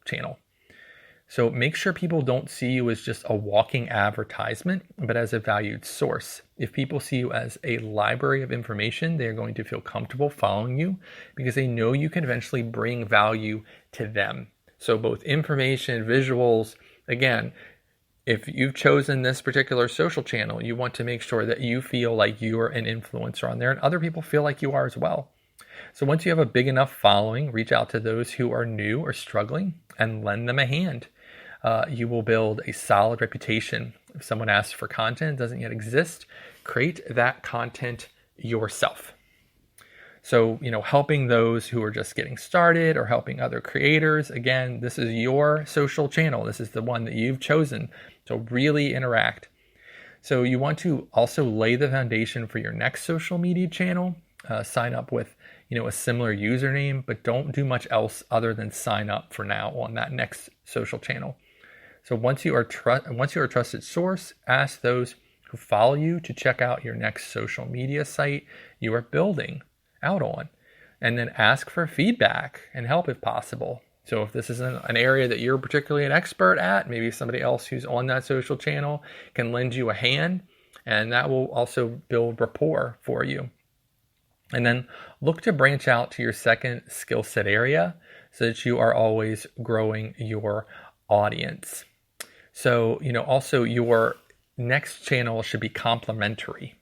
channel. So make sure people don't see you as just a walking advertisement, but as a valued source. If people see you as a library of information, they're going to feel comfortable following you because they know you can eventually bring value to them. So both information, visuals, again, if you've chosen this particular social channel, you want to make sure that you feel like you're an influencer on there and other people feel like you are as well. So once you have a big enough following, reach out to those who are new or struggling and lend them a hand. You will build a solid reputation. If someone asks for content that doesn't yet exist, create that content yourself. So, helping those who are just getting started or helping other creators, again, this is your social channel. This is the one that you've chosen. So really interact. So you want to also lay the foundation for your next social media channel. Sign up with, a similar username, but don't do much else other than sign up for now on that next social channel. So once you are a trusted source, ask those who follow you to check out your next social media site you are building out on, and then ask for feedback and help if possible. So if this isn't an area that you're particularly an expert at, maybe somebody else who's on that social channel can lend you a hand, and that will also build rapport for you. And then look to branch out to your second skill set area so that you are always growing your audience. So, also your next channel should be complementary.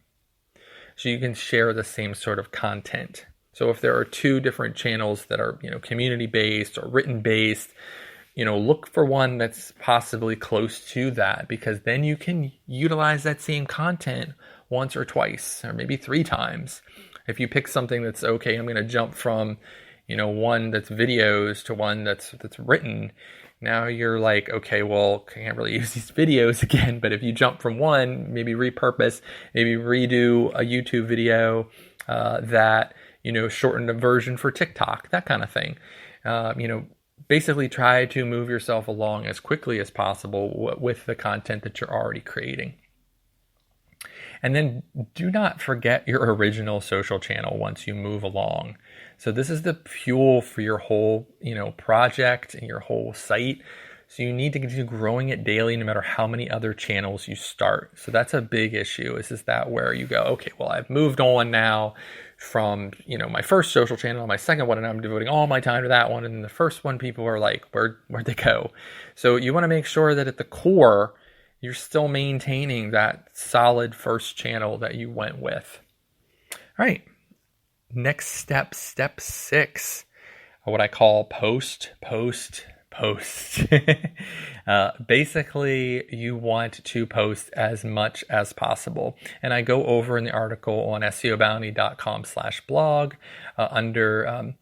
So you can share the same sort of content. So if there are two different channels that are, community-based or written-based, look for one that's possibly close to that, because then you can utilize that same content once or twice, or maybe 3 times. If you pick something that's, okay, I'm going to jump from, one that's videos to one that's written, now you're like, okay, well, can't really use these videos again. But if you jump from one, maybe repurpose, maybe redo a YouTube video that, shortened a version for TikTok, that kind of thing. Basically try to move yourself along as quickly as possible with the content that you're already creating. And then do not forget your original social channel once you move along. So this is the fuel for your whole, project and your whole site. So you need to continue growing it daily no matter how many other channels you start. So that's a big issue. Is that where you go, okay, well, I've moved on now from, my first social channel, my second one, and I'm devoting all my time to that one. And the first one, people are like, where'd they go? So you want to make sure that at the core, you're still maintaining that solid first channel that you went with. All right. Next step 6, what I call post. Basically, you want to post as much as possible. And I go over in the article on SEObounty.com/blog under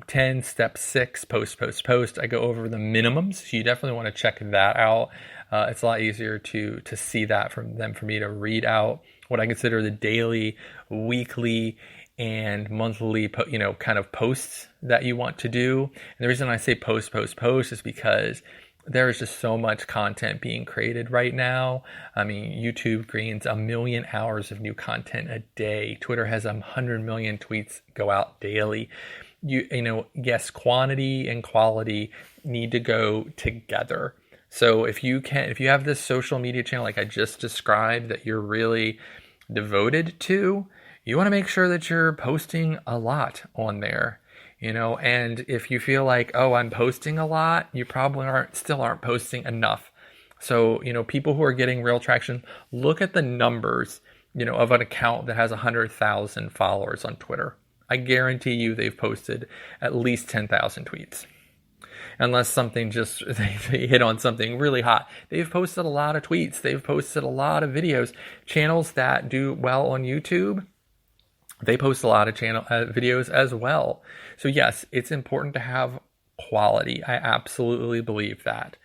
10 step 6, post. I go over the minimums. So you definitely want to check that out. It's a lot easier to see that from them for me to read out what I consider the daily, weekly, and monthly, kind of posts that you want to do. And the reason I say post is because there is just so much content being created right now. I mean, YouTube gains 1 million hours of new content a day. Twitter has 100 million tweets go out daily. Yes, quantity and quality need to go together. So if you have this social media channel like I just described that you're really devoted to, you want to make sure that you're posting a lot on there, and if you feel like, oh, I'm posting a lot, you probably aren't posting enough. So, people who are getting real traction, look at the numbers, of an account that has 100,000 followers on Twitter. I guarantee you they've posted at least 10,000 tweets. Unless something they hit on something really hot. They've posted a lot of tweets. They've posted a lot of videos. Channels that do well on YouTube, they post a lot of videos as well. So yes, it's important to have quality. I absolutely believe that.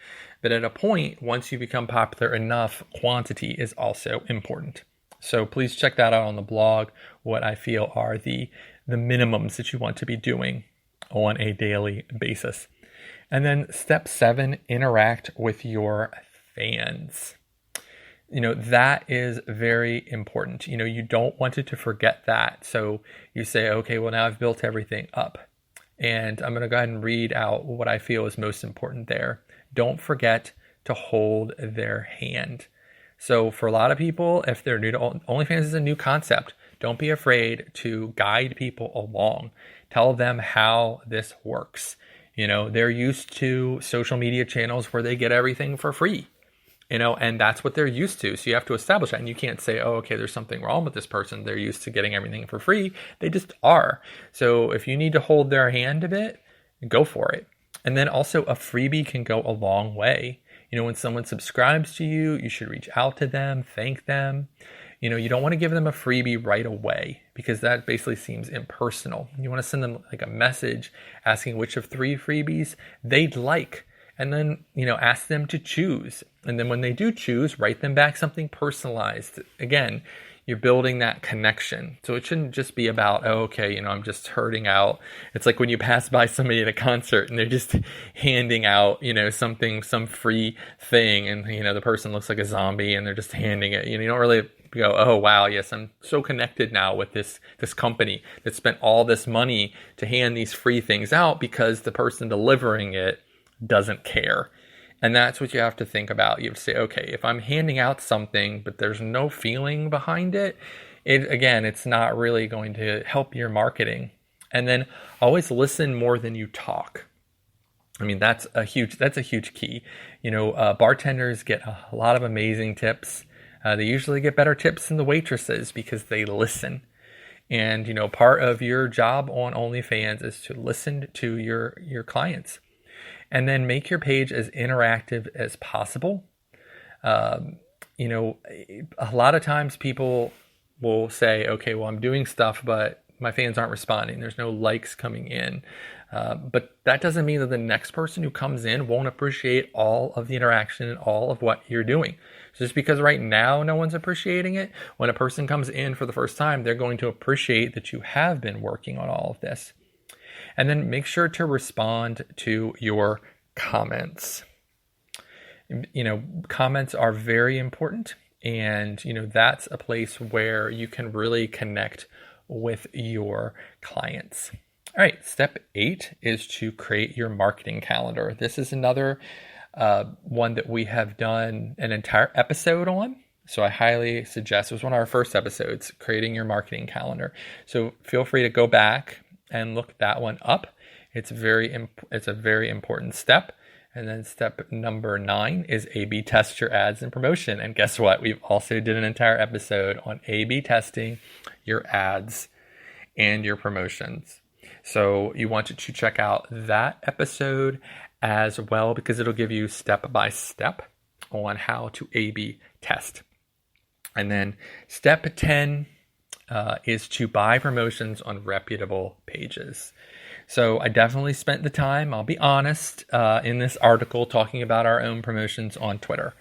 But at a point, once you become popular enough, quantity is also important. So please check that out on the blog, what I feel are the minimums that you want to be doing on a daily basis. And then step 7, interact with your fans. That is very important. You don't want it to forget that. So you say, okay, well, now I've built everything up. And I'm going to go ahead and read out what I feel is most important there. Don't forget to hold their hand. So for a lot of people, if they're new to OnlyFans is a new concept, don't be afraid to guide people along. Tell them how this works. They're used to social media channels where they get everything for free, and that's what they're used to. So you have to establish that. And you can't say, oh, okay, there's something wrong with this person. They're used to getting everything for free. They just are. So if you need to hold their hand a bit, go for it. And then also a freebie can go a long way. When someone subscribes to you, you should reach out to them, thank them. You don't want to give them a freebie right away because that basically seems impersonal. You want to send them like a message asking which of 3 freebies they'd like. And then, ask them to choose. And then when they do choose, write them back something personalized. Again, you're building that connection. So it shouldn't just be about, oh, okay, I'm just herding out. It's like when you pass by somebody at a concert and they're just handing out, some free thing. And, the person looks like a zombie and they're just handing it. You don't really go, oh, wow, yes, I'm so connected now with this company that spent all this money to hand these free things out because the person delivering it doesn't care. And that's what you have to think about. You have to say, okay, if I'm handing out something, but there's no feeling behind it, it's not really going to help your marketing. And then always listen more than you talk. I mean, that's a huge key. Bartenders get a lot of amazing tips. They usually get better tips than the waitresses because they listen. And, part of your job on OnlyFans is to listen to your clients. And then make your page as interactive as possible. A lot of times people will say, okay, well, I'm doing stuff, but my fans aren't responding. There's no likes coming in. But that doesn't mean that the next person who comes in won't appreciate all of the interaction and all of what you're doing. So just because right now no one's appreciating it, when a person comes in for the first time, they're going to appreciate that you have been working on all of this. And then make sure to respond to your comments. Comments are very important. And, that's a place where you can really connect with your clients. All right, step 8 is to create your marketing calendar. This is another one that we have done an entire episode on. So I highly suggest, it was one of our first episodes, creating your marketing calendar. So feel free to go back and look that one up. It's a very important step. And then step number 9 is A/B test your ads and promotion. And guess what? We've also did an entire episode on A/B testing your ads and your promotions. So you want to check out that episode as well because it'll give you step by step on how to A/B test. And then step 10 is to buy promotions on reputable pages. So I definitely spent the time, I'll be honest, in this article talking about our own promotions on Twitter.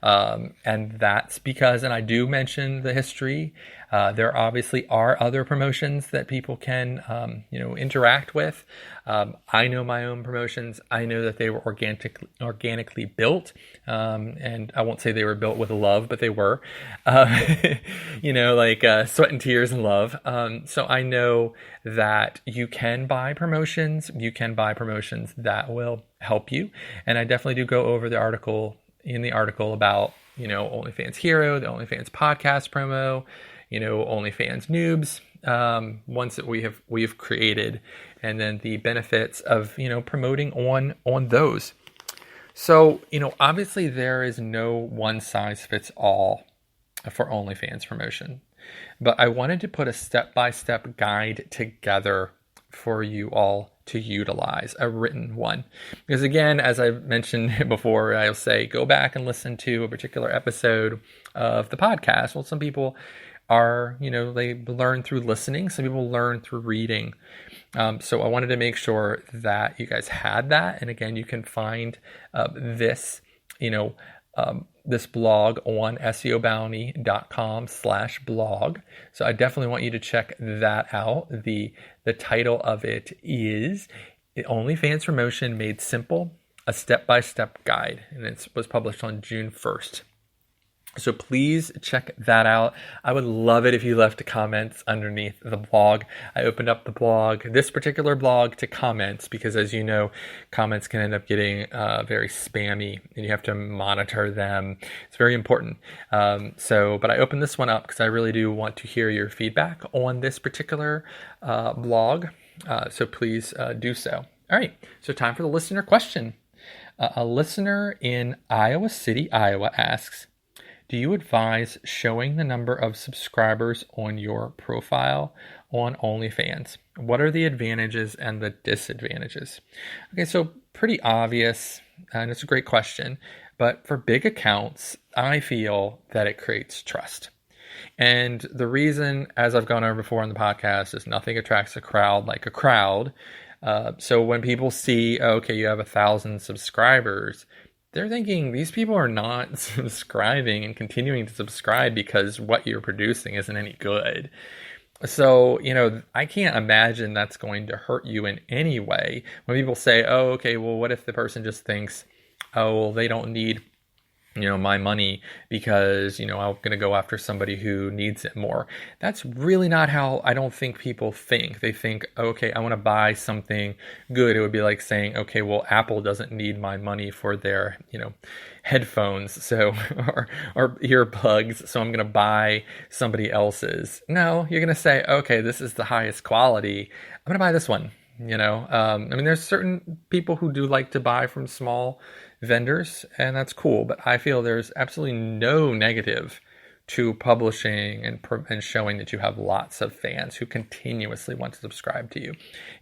And that's because, and I do mention the history, there obviously are other promotions that people can, interact with. I know my own promotions. I know that they were organically built. And I won't say they were built with love, but they were, sweat and tears and love. So I know that you can buy promotions. You can buy promotions that will help you. And I definitely do go over the article about, OnlyFans Hero, the OnlyFans podcast promo, OnlyFans Noobs, ones that we've created, and then the benefits of, promoting on those. So, obviously there is no one size fits all for OnlyFans promotion, but I wanted to put a step-by-step guide together for you all to utilize, a written one. Because again, as I've mentioned before, I'll say, go back and listen to a particular episode of the podcast. Well, some people are, they learn through listening. Some people learn through reading. So I wanted to make sure that you guys had that. And again, you can find this blog on seobounty.com/blog. So I definitely want you to check that out. The title of it is OnlyFans Promotion Made Simple, a Step-by-Step Guide. And it was published on June 1st. So please check that out. I would love it if you left comments underneath the blog. I opened up the blog, this particular blog, to comments because, as you know, comments can end up getting very spammy and you have to monitor them. It's very important. But I opened this one up because I really do want to hear your feedback on this particular blog. So please do so. All right. So time for the listener question. A listener in Iowa City, Iowa asks, do you advise showing the number of subscribers on your profile on OnlyFans? What are the advantages and the disadvantages? Okay, so pretty obvious, and it's a great question, but for big accounts, I feel that it creates trust. And the reason, as I've gone over before on the podcast, is nothing attracts a crowd like a crowd. So when people see, okay, you have 1,000 subscribers, they're thinking these people are not subscribing and continuing to subscribe because what you're producing isn't any good. So, I can't imagine that's going to hurt you in any way. When people say, oh, okay, well, what if the person just thinks, oh, well, they don't need my money because, I'm going to go after somebody who needs it more. That's really not how I don't think people think. They think, okay, I want to buy something good. It would be like saying, okay, well, Apple doesn't need my money for their, headphones, so, or earplugs, so I'm going to buy somebody else's. No, you're going to say, okay, this is the highest quality. I'm going to buy this one. There's certain people who do like to buy from small vendors, and that's cool, but I feel there's absolutely no negative to publishing and showing that you have lots of fans who continuously want to subscribe to you.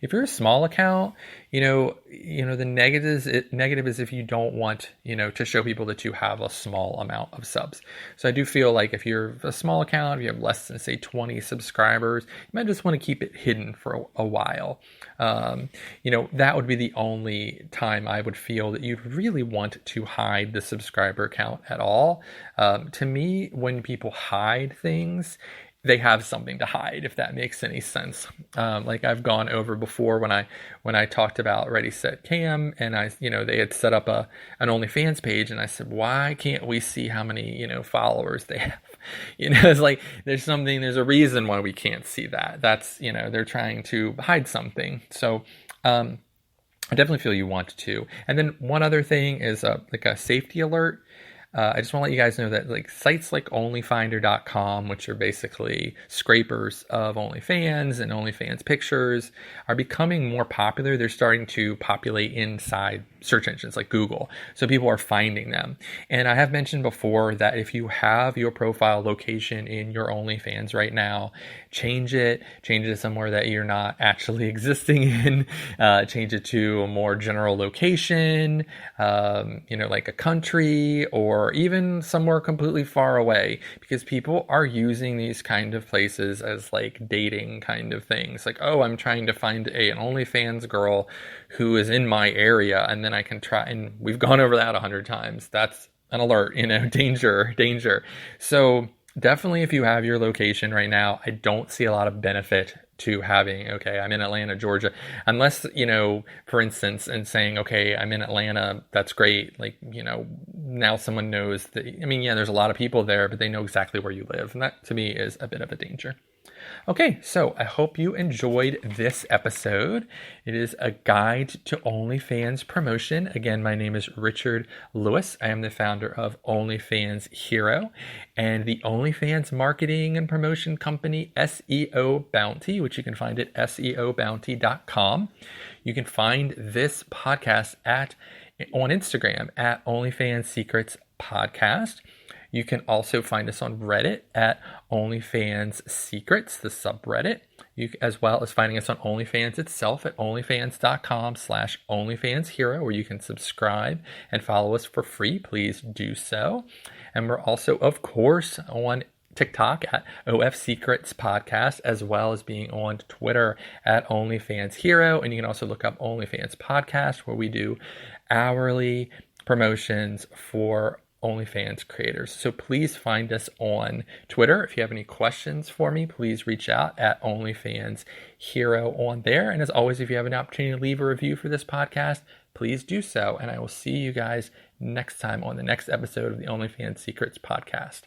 If you're a small account, the negative is if you don't want, to show people that you have a small amount of subs. So I do feel like if you're a small account, if you have less than, say, 20 subscribers, you might just want to keep it hidden for a while. That would be the only time I would feel that you'd really want to hide the subscriber count at all. To me, when people hide things, they have something to hide, if that makes any sense. Like I've gone over before when I talked about Ready Set Cam, and they had set up an OnlyFans page, and I said, why can't we see how many followers they have? It's like there's a reason why we can't see that. That's they're trying to hide something. So I definitely feel you want to. And then one other thing is like a safety alert. I just want to let you guys know that like sites like onlyfinder.com, which are basically scrapers of OnlyFans and OnlyFans pictures, are becoming more popular. They're starting to populate inside search engines like Google. So people are finding them. And I have mentioned before that if you have your profile location in your OnlyFans right now, change it to somewhere that you're not actually existing in, change it to a more general location, like a country or even somewhere completely far away, because people are using these kind of places as like dating kind of things. Like, oh, I'm trying to find an OnlyFans girl who is in my area, and then I can try, and we've gone over that 100 times. That's an alert, danger. So definitely if you have your location right now, I don't see a lot of benefit to having, okay, I'm in Atlanta, Georgia, unless, for instance, and saying, okay, I'm in Atlanta, that's great. Like, now someone knows that, there's a lot of people there, but they know exactly where you live. And that to me is a bit of a danger. Okay, so I hope you enjoyed this episode. It is a guide to OnlyFans promotion. Again, my name is Richard Lewis. I am the founder of OnlyFans Hero and the OnlyFans marketing and promotion company SEO Bounty, which you can find at seobounty.com. You can find this podcast on Instagram at OnlyFans Secrets Podcast. You can also find us on Reddit at OnlyFans Secrets, the subreddit, as well as finding us on OnlyFans itself at onlyfans.com/OnlyFansHero, where you can subscribe and follow us for free. Please do so. And we're also, of course, on TikTok at OF Secrets Podcast, as well as being on Twitter at OnlyFans Hero. And you can also look up OnlyFans Podcast, where we do hourly promotions for OnlyFans creators. So please find us on Twitter. If you have any questions for me, please reach out at OnlyFans Hero on there. And as always, if you have an opportunity to leave a review for this podcast, please do so. And I will see you guys next time on the next episode of the OnlyFans Secrets podcast.